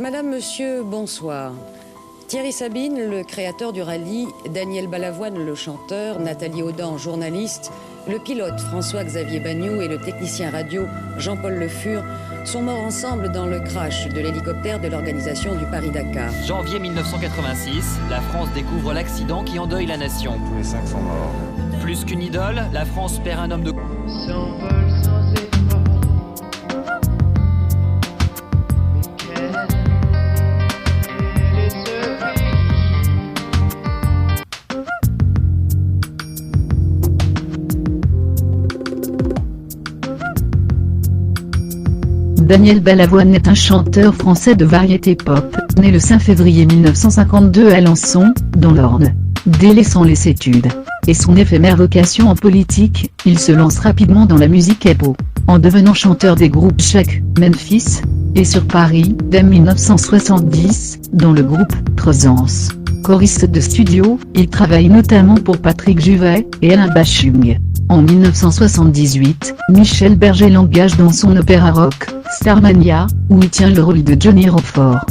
Madame, monsieur, bonsoir. Thierry Sabine, le créateur du rallye, Daniel Balavoine, le chanteur, Nathalie Audan, journaliste, le pilote François-Xavier Bagnoux et le technicien radio Jean-Paul Le Fur sont morts ensemble dans le crash de l'hélicoptère de l'organisation du Paris-Dakar. Janvier 1986, la France découvre l'accident qui endeuille la nation. Tous les 5 sont morts. Plus qu'une idole, la France perd un homme de... Daniel Balavoine est un chanteur français de variété pop, né le 5 février 1952 à Alençon, dans l'Orne. Délaissant les études et son éphémère vocation en politique, il se lance rapidement dans la musique hip-hop, en devenant chanteur des groupes Shaq, Memphis, et sur Paris, dès 1970, dans le groupe Presence. Choriste de studio, il travaille notamment pour Patrick Juvet et Alain Bachung. En 1978, Michel Berger l'engage dans son opéra rock, Starmania, où il tient le rôle de Johnny Roquefort.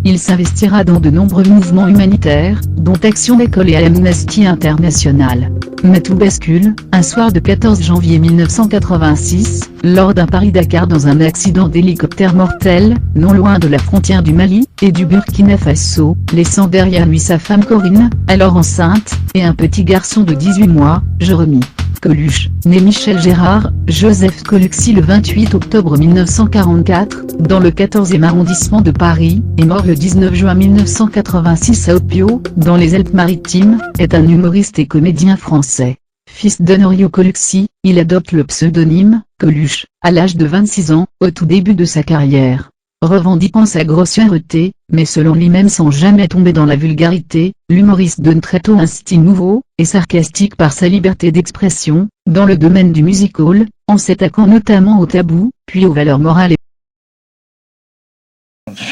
Il s'investira dans de nombreux mouvements humanitaires, dont Action d'école et Amnesty International. Mais tout bascule, un soir de 14 janvier 1986, lors d'un Paris-Dakar dans un accident d'hélicoptère mortel, non loin de la frontière du Mali et du Burkina Faso, laissant derrière lui sa femme Corinne, alors enceinte, et un petit garçon de 18 mois, Jérémy Coluche, né Michel Gérard, Joseph Coluxy le 28 octobre 1944, dans le 14e arrondissement de Paris, et mort le 19 juin 1986 à Opio, dans les Alpes-Maritimes, est un humoriste et comédien français. Fils d'Honorio Coluxy, il adopte le pseudonyme, Coluche, à l'âge de 26 ans, au tout début de sa carrière. Revendiquant sa grossièreté, mais selon lui-même sans jamais tomber dans la vulgarité, l'humoriste donne très tôt un style nouveau, et sarcastique par sa liberté d'expression, dans le domaine du music-hall, en s'attaquant notamment au tabou, puis aux valeurs morales et...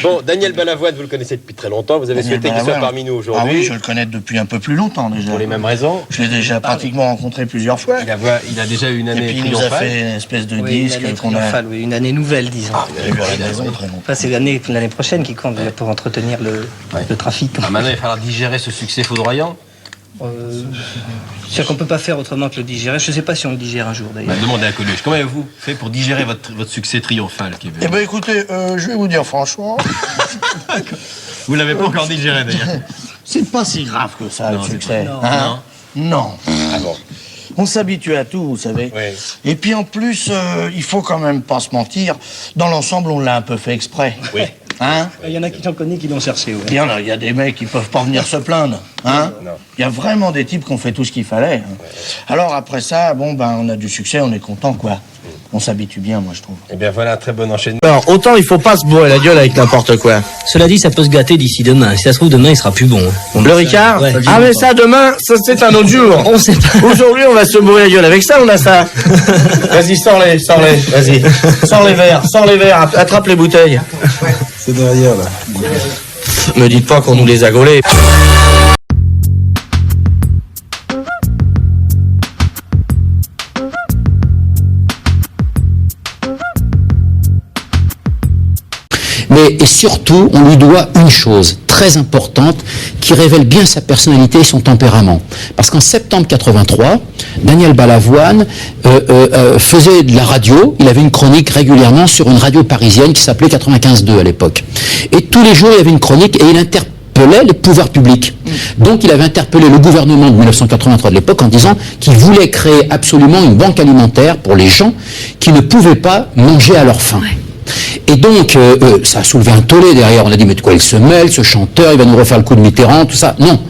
Bon, Daniel Balavoine, vous le connaissez depuis très longtemps, vous avez souhaité qu'il soit parmi nous aujourd'hui. Ah oui, je le connais depuis un peu plus longtemps déjà. Pour les mêmes raisons. Je l'ai déjà pratiquement rencontré plusieurs fois. Il a déjà eu une année triomphale. Et puis il nous a fait une espèce de disque qu'on a... Oui, une année nouvelle, disons. Ah, vous avez raison, vraiment. Enfin, c'est l'année prochaine qui compte pour entretenir le trafic. Ah, maintenant, il va falloir digérer ce succès foudroyant. C'est qu'on ne peut pas faire autrement que le digérer. Je ne sais pas si on le digère un jour d'ailleurs. Demandez à Coluche, comment avez-vous fait pour digérer votre succès triomphal qui est venu? Eh bien écoutez, je vais vous dire franchement... Vous l'avez pas encore digéré d'ailleurs. C'est pas si grave que ça, le succès. Non. Ah bon. On s'habitue à tout, vous savez. Oui. Et puis en plus, il faut quand même pas se mentir, dans l'ensemble, on l'a un peu fait exprès. Oui. Hein? Il y en a qui t'en connaissent qui l'ont cherché. Ouais. Il y a des mecs qui peuvent pas venir se plaindre. Hein? Non. Il y a vraiment des types qui ont fait tout ce qu'il fallait. Hein. Ouais. Alors après ça, on a du succès, on est content, quoi. On s'habitue bien, moi, je trouve. Eh bien, voilà un très bon enchaînement. Alors, autant il faut pas se bourrer la gueule avec n'importe quoi. Cela dit, ça peut se gâter d'ici demain. Si ça se trouve, demain, il sera plus bon. Le Ricard? Ouais, ah, mais ça, demain, ça, c'est un autre jour. On sait pas. Aujourd'hui, on va se bourrer la gueule avec ça, on a ça. Vas-y, sors-les, vas-y. Sors les verres, attrape les bouteilles. C'est derrière, là. Me dites pas qu'on nous les a gaulés. Et surtout, on lui doit une chose très importante qui révèle bien sa personnalité et son tempérament. Parce qu'en septembre 83, Daniel Balavoine faisait de la radio. Il avait une chronique régulièrement sur une radio parisienne qui s'appelait 95.2 à l'époque. Et tous les jours, il y avait une chronique et il interpellait les pouvoirs publics. Donc il avait interpellé le gouvernement de 1983 de l'époque en disant qu'il voulait créer absolument une banque alimentaire pour les gens qui ne pouvaient pas manger à leur faim. Et donc, ça a soulevé un tollé derrière. On a dit, mais de quoi il se mêle, ce chanteur, il va nous refaire le coup de Mitterrand, tout ça. Non.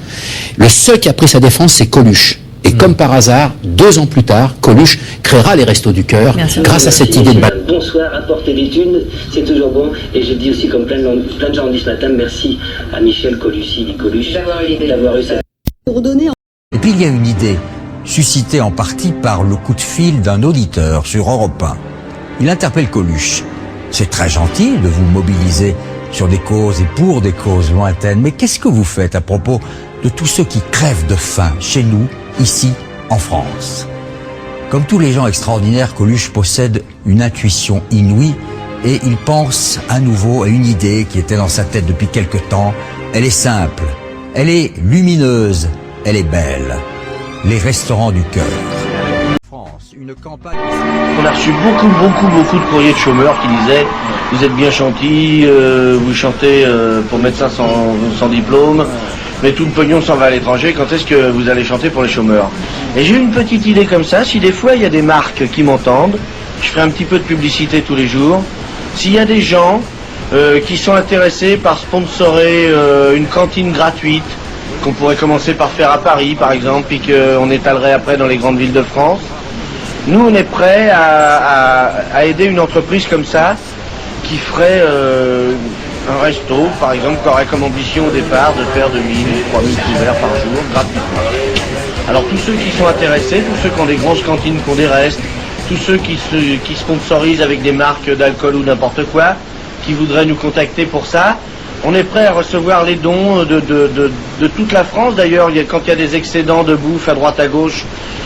Le seul qui a pris sa défense, c'est Coluche. Et comme par hasard, 2 ans plus tard, Coluche créera les Restos du Cœur grâce à cette idée de... Bonsoir, apporter des thunes, c'est toujours bon. Et je dis aussi, comme plein de gens ont dit ce matin, merci à Michel Colucci, dit Coluche, d'avoir eu ça. Et puis il y a une idée, suscitée en partie par le coup de fil d'un auditeur sur Europe 1. Il interpelle Coluche. C'est très gentil de vous mobiliser sur des causes et pour des causes lointaines, mais qu'est-ce que vous faites à propos de tous ceux qui crèvent de faim chez nous, ici, en France? Comme tous les gens extraordinaires, Coluche possède une intuition inouïe et il pense à nouveau à une idée qui était dans sa tête depuis quelque temps. Elle est simple, elle est lumineuse, elle est belle. Les restaurants du cœur. France, une campagne... On a reçu beaucoup de courriers de chômeurs qui disaient « Vous êtes bien gentil, vous chantez pour médecins sans diplôme, mais tout le pognon s'en va à l'étranger, quand est-ce que vous allez chanter pour les chômeurs ?» Et j'ai eu une petite idée comme ça, si des fois il y a des marques qui m'entendent, je ferai un petit peu de publicité tous les jours, s'il y a des gens qui sont intéressés par sponsorer une cantine gratuite, qu'on pourrait commencer par faire à Paris par exemple, puis qu'on étalerait après dans les grandes villes de France, nous on est prêts à aider une entreprise comme ça, qui ferait un resto, par exemple, qui aurait comme ambition au départ de faire 2000 ou 3000 couverts par jour, gratuitement. Alors tous ceux qui sont intéressés, tous ceux qui ont des grosses cantines, qui ont des restes, tous ceux qui sponsorisent avec des marques d'alcool ou n'importe quoi, qui voudraient nous contacter pour ça, on est prêt à recevoir les dons de toute la France. D'ailleurs, quand il y a des excédents de bouffe à droite à gauche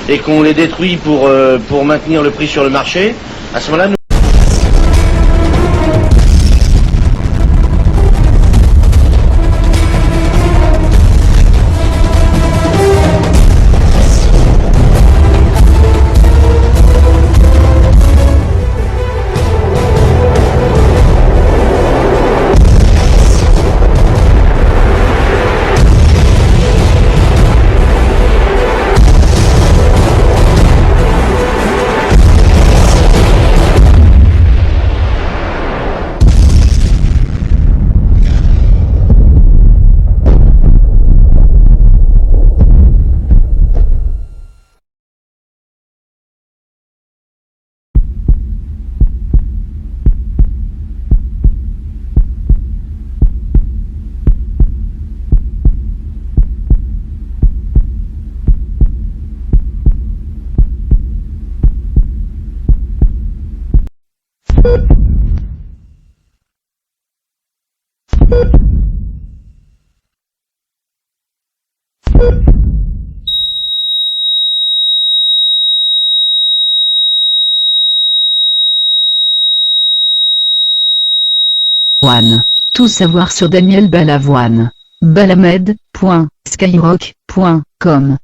et qu'on les détruit pour maintenir le prix sur le marché, à ce moment-là, nous... Tout savoir sur Daniel Balavoine. Balamed.skyrock.com